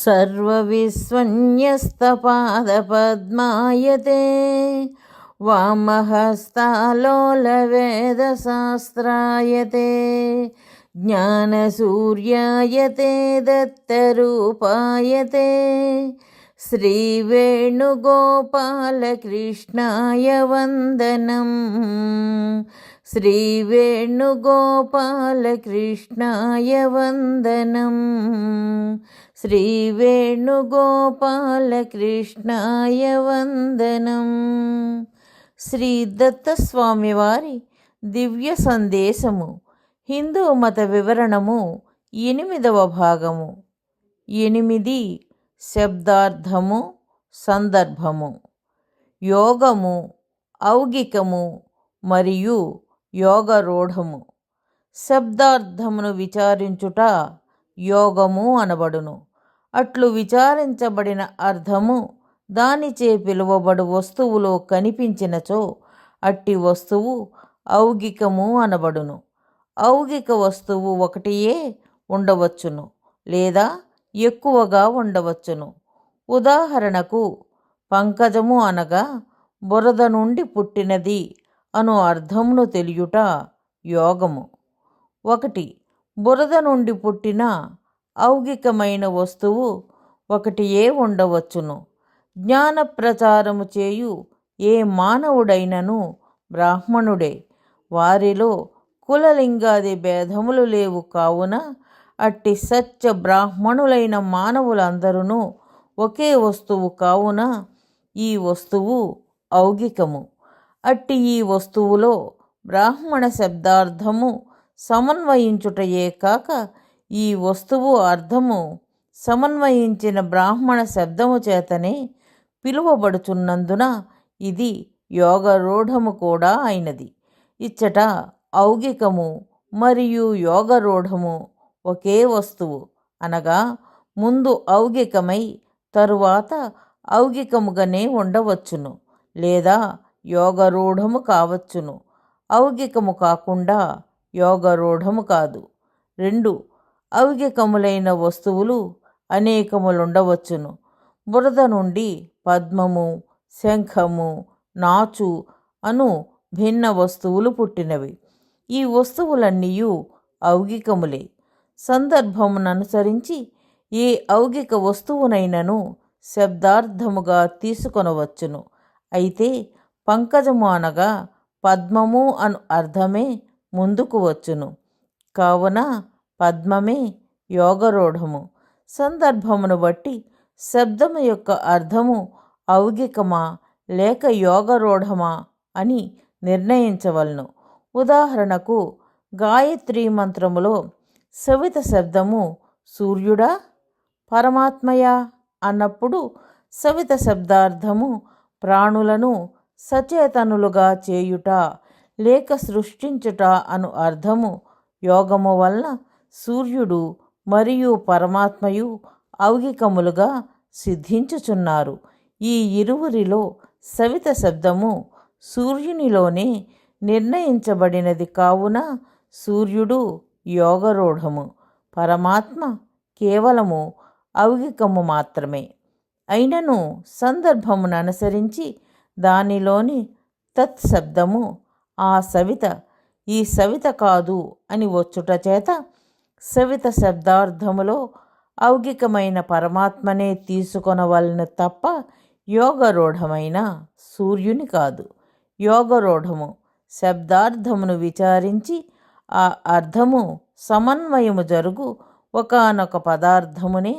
सर्वविस्वन्यस्तपादपद्मायते वामहस्तालोलवेदशास्त्रायते ज्ञानसूर्यायते दत्तरूपायते श्रीवेणुगोपालकृष्णाय वन्दनम् श्रीवेणुगोपालकृष्णाय वन्दनम् శ్రీవేణుగోపాలకృష్ణాయ వందనం. శ్రీ దత్తస్వామి వారి దివ్య సందేశము హిందూ మత వివరణము 8వ భాగము. 8 శబ్దార్థము సందర్భము. యోగము, ఔగికము మరియు యోగరూఢము. శబ్దార్థమును విచారించుట యోగము అనబడును. అట్లు విచారించబడిన అర్థము దానిచే పిలువబడు వస్తువులో కనిపించినచో అట్టి వస్తువు ఔగికము అనబడును. ఔగిక వస్తువు ఒకటియే ఉండవచ్చును లేదా ఎక్కువగా ఉండవచ్చును. ఉదాహరణకు పంకజము అనగా బురద నుండి పుట్టినది అను అర్థమును తెలియుట యోగము. 1 బురద నుండి పుట్టిన ఔగికమైన వస్తువు ఒకటియే ఉండవచ్చును. జ్ఞాన ప్రచారము చేయు ఏ మానవుడైనను బ్రాహ్మణుడే. వారిలో కులలింగాది భేదములు లేవు కావున అట్టి సత్య బ్రాహ్మణులైన మానవులందరూ ఒకే వస్తువు కావున ఈ వస్తువు ఔగికము. అట్టి ఈ వస్తువులో బ్రాహ్మణ శబ్దార్థము సమన్వయించుటయే కాక ఈ వస్తువు అర్థము సమన్వయించిన బ్రాహ్మణ శబ్దము చేతనే పిలువబడుచున్నందున ఇది యోగరూఢము కూడా అయినది. ఇచ్చట ఔగికము మరియు యోగరూఢము ఒకే వస్తువు అనగా ముందు ఔగికమై తరువాత ఔగికముగానే ఉండవచ్చును లేదా యోగరూఢము కావచ్చును. ఔగికము కాకుండా యోగరూఢము కాదు. 2 ఔగికములైన వస్తువులు అనేకములుండవచ్చును. బురద నుండి పద్మము, శంఖము, నాచు అను భిన్న వస్తువులు పుట్టినవి. ఈ వస్తువులన్నీ ఔగికములే. సందర్భముననుసరించి ఏ ఔగిక వస్తువునైనను శబ్దార్థముగా తీసుకొనవచ్చును. అయితే పంకజము అనగా పద్మము అను అర్థమే ముందుకు వచ్చును. కావున పద్మమే యోగరూఢము. సందర్భమును బట్టి శబ్దము యొక్క అర్థము ఔగికమా లేక యోగరూఢమా అని నిర్ణయించవలను. ఉదాహరణకు గాయత్రీ మంత్రములో సవిత శబ్దము సూర్యుడా పరమాత్మయా అన్నప్పుడు సవిత శబ్దార్థము ప్రాణులను సచేతనులుగా చేయుట లేక సృష్టించుట అను అర్థము. యోగము వలన సూర్యుడు మరియు పరమాత్మయు ఔగికములుగా సిద్ధించుచున్నారు. ఈ ఇరువురిలో సవిత శబ్దము సూర్యునిలోనే నిర్ణయించబడినది కావున సూర్యుడు యోగరూఢము, పరమాత్మ కేవలము ఔగికము మాత్రమే. అయినను సందర్భమును అనుసరించి దానిలోని తత్శబ్దము ఆ సవిత ఈ సవిత కాదు అని వచ్చుట చేత సవిత శబ్దార్థములో ఔగికమైన పరమాత్మనే తీసుకొనవలను తప్ప యోగరూఢమైన సూర్యుని కాదు. యోగరూఢము శబ్దార్థమును విచారించి ఆ అర్థము సమన్వయము జరుగు ఒకానొక పదార్థమునే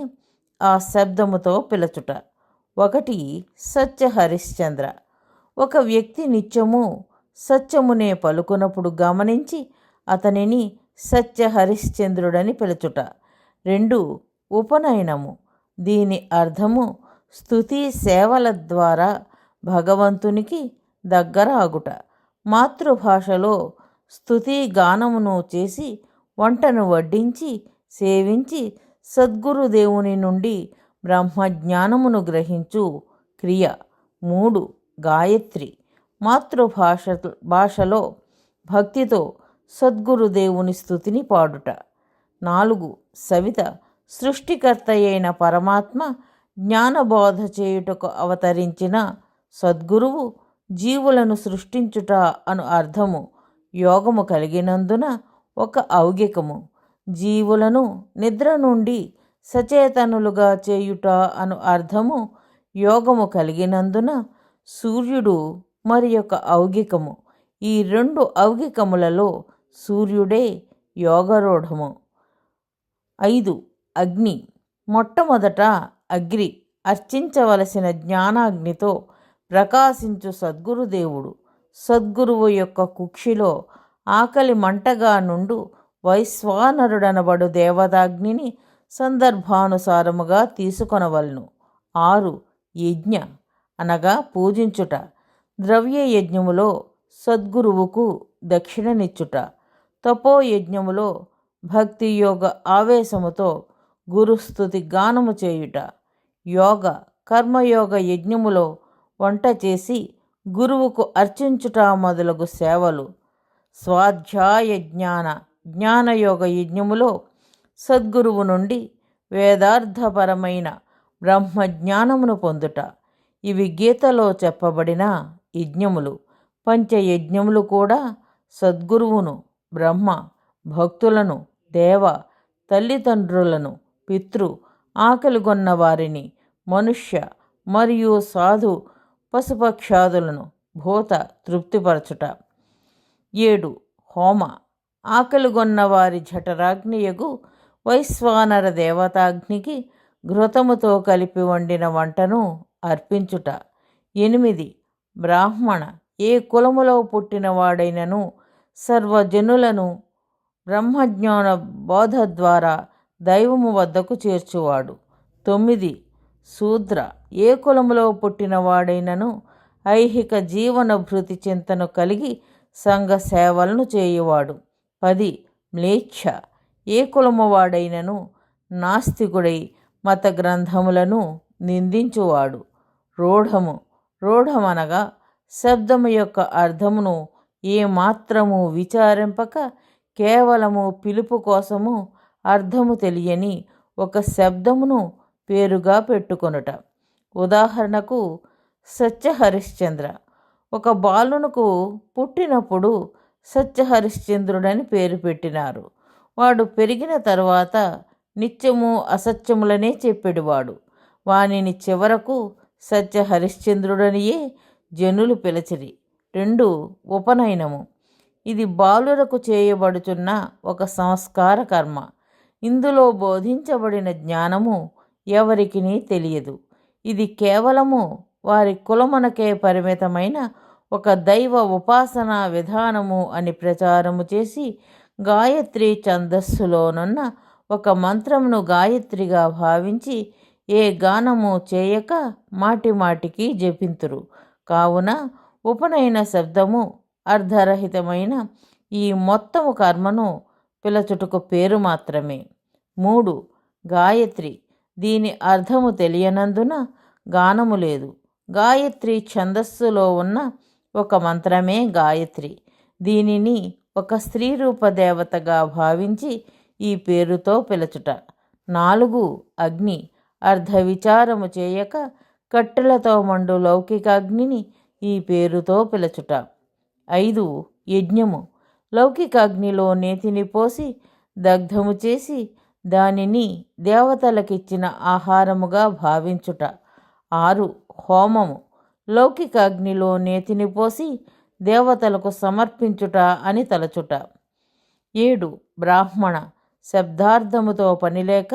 ఆ శబ్దముతో పిలచుట. 1 సత్య హరిశ్చంద్ర. ఒక వ్యక్తి నిత్యము సత్యమునే పలుకునప్పుడు గమనించి అతనిని సత్య హరిశ్చంద్రుడని పిలుచుట. 2 ఉపనయనము. దీని అర్థము స్తుతి సేవల ద్వారా భగవంతునికి దగ్గర ఆగుట. మాతృభాషలో స్తుతి గానమును చేసి వంటను వడ్డించి సేవించి సద్గురుదేవుని నుండి బ్రహ్మజ్ఞానమును గ్రహించు క్రియ. 3 గాయత్రి. మాతృభాషలో భక్తితో సద్గురుదేవుని స్తుతిని పాడుట. 4 సవిత. సృష్టికర్త అయిన పరమాత్మ జ్ఞానబోధ చేయుటకు అవతరించిన సద్గురువు జీవులను సృష్టించుట అను అర్థము యోగము కలిగినందున ఒక ఔగికము. జీవులను నిద్ర నుండి సచేతనులుగా చేయుట అను అర్థము యోగము కలిగినందున సూర్యుడు మరి యొక్క ఔగికము. ఈ రెండు ఔగికములలో సూర్యుడే యోగరూఢము. 5. అగ్ని. మొట్టమొదట అగ్ని అర్చించవలసిన జ్ఞానాగ్నితో ప్రకాశించు సద్గురుదేవుడు. సద్గురువు యొక్క కుక్షిలో ఆకలి మంటగా నుండు వైశ్వానరుడనబడు దేవతాగ్నిని సందర్భానుసారముగా తీసుకొనవలను. 6. యజ్ఞ అనగా పూజించుట. ద్రవ్య యజ్ఞములో సద్గురువుకు దక్షిణనిచ్చుట. తపోయజ్ఞములో భక్తియోగ ఆవేశముతో గురుస్తుతి గానము చేయుట. యోగ కర్మయోగ యజ్ఞములో వంట చేసి గురువుకు అర్చించుట మొదలగు సేవలు. స్వాధ్యాయ జ్ఞానయోగ యజ్ఞములో సద్గురువు నుండి వేదార్థపరమైన బ్రహ్మజ్ఞానమును పొందుట. ఇవి గీతలో చెప్పబడిన యజ్ఞములు. పంచయజ్ఞములు కూడా సద్గురువును, బ్రహ్మ, భక్తులను, దేవ, తల్లిదండ్రులను, పితృ, ఆకలిగొన్న వారిని, మనుష్య మరియు సాధు పశుపక్షాదులను భూత తృప్తిపరచుట. 7. హోమ. ఆకలిగొన్న వారి జఠరాగ్నియగు వైశ్వానర దేవతాగ్నికి ఘృతముతో కలిపి వండిన వంటను అర్పించుట. 8. బ్రాహ్మణ. ఏ కులములో పుట్టినవాడైనను సర్వజనులను బ్రహ్మజ్ఞాన బోధ ద్వారా దైవము వద్దకు చేర్చువాడు. 9. శూద్ర. ఏ కులములో పుట్టినవాడైనను ఐహిక జీవన భృతి చింతను కలిగి సంఘ సేవలను చేయువాడు. 10. మ్లేచ్ఛ. ఏ కులము వాడైనను నాస్తికుడై మత గ్రంథములను నిందించువాడు. రూఢమనగా శబ్దము యొక్క అర్థమును ఏమాత్రము విచారింపక కేవలము పిలుపు కోసము అర్థము తెలియని ఒక శబ్దమును పేరుగా పెట్టుకొనుట. ఉదాహరణకు సత్యహరిశ్చంద్ర. ఒక బాలునకు పుట్టినప్పుడు సత్యహరిశ్చంద్రుడని పేరు పెట్టినారు. వాడు పెరిగిన తర్వాత నిత్యము అసత్యములనే చెప్పేవాడు. వానిని చివరకు సత్యహరిశ్చంద్రుడనియే జనులు పిలచిరి. 2. ఉపనయనము. ఇది బాలురకు చేయబడుచున్న ఒక సంస్కార కర్మ. ఇందులో బోధించబడిన జ్ఞానము ఎవరికినీ తెలియదు. ఇది కేవలము వారి కులమునకే పరిమితమైన ఒక దైవ ఉపాసనా విధానము అని ప్రచారము చేసి గాయత్రి ఛందస్సులోనున్న ఒక మంత్రమును గాయత్రిగా భావించి ఏ గానము చేయక మాటిమాటికి జపింతురు. కావున ఉపనయన శబ్దము అర్ధరహితమైన ఈ మొత్తము కర్మను పిలచుటకు పేరు మాత్రమే. 3. గాయత్రి. దీని అర్థము తెలియనందున గానము లేదు. గాయత్రి ఛందస్సులో ఉన్న ఒక మంత్రమే గాయత్రి. దీనిని ఒక స్త్రీ రూప దేవతగా భావించి ఈ పేరుతో పిలచుట. 4. అగ్ని. అర్ధ విచారము చేయక కట్టెలతో మండు లౌకికాగ్నిని ఈ పేరుతో పిలచుట. 5. యజ్ఞము. లౌకికాగ్నిలో నేతిని పోసి దగ్ధము చేసి దానిని దేవతలకిచ్చిన ఆహారముగా భావించుట. 6. హోమము. లౌకికాగ్నిలో నేతిని పోసి దేవతలకు సమర్పించుట అని తలచుట. 7. బ్రాహ్మణ. శబ్దార్థముతో పనిలేక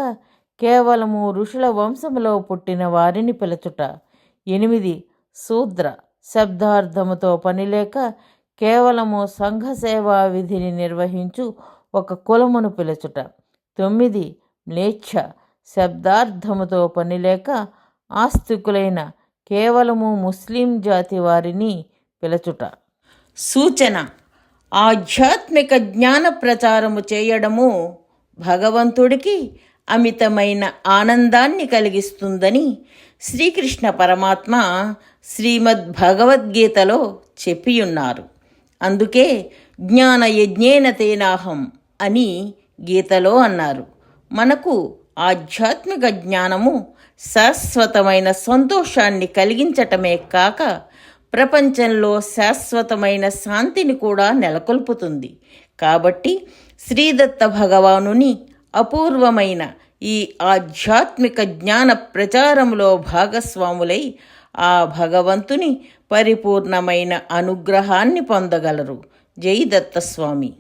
కేవలము ఋషుల వంశములో పుట్టిన వారిని పిలచుట. 8. శూద్ర. శబ్దార్థముతో పనిలేక కేవలము సంఘసేవా విధిని నిర్వహించు ఒక కులమును పిలచుట. 9. మ్లేచ్ఛ. శబ్దార్థముతో పనిలేక ఆస్తికులైన కేవలము ముస్లిం జాతి వారిని పిలచుట. సూచన. ఆధ్యాత్మిక జ్ఞాన ప్రచారము చేయడము భగవంతుడికి అమితమైన ఆనందాన్ని కలిగిస్తుందని శ్రీకృష్ణ పరమాత్మ శ్రీమద్ భగవద్గీతలో చెప్పియున్నారు. అందుకే జ్ఞాన యజ్ఞేన తేనాహం అని గీతలో అన్నారు. మనకు ఆధ్యాత్మిక జ్ఞానము శాశ్వతమైన సంతోషాన్ని కలిగించటమే కాక ప్రపంచంలో శాశ్వతమైన శాంతిని కూడా నెలకొల్పుతుంది. కాబట్టి శ్రీదత్త భగవానుని అపూర్వమైన ఈ ఆధ్యాత్మిక జ్ఞాన ప్రచారంలో భాగస్వాములై ఆ భగవంతుని పరిపూర్ణమైన అనుగ్రహాన్ని పొందగలరు. జై దత్తస్వామి.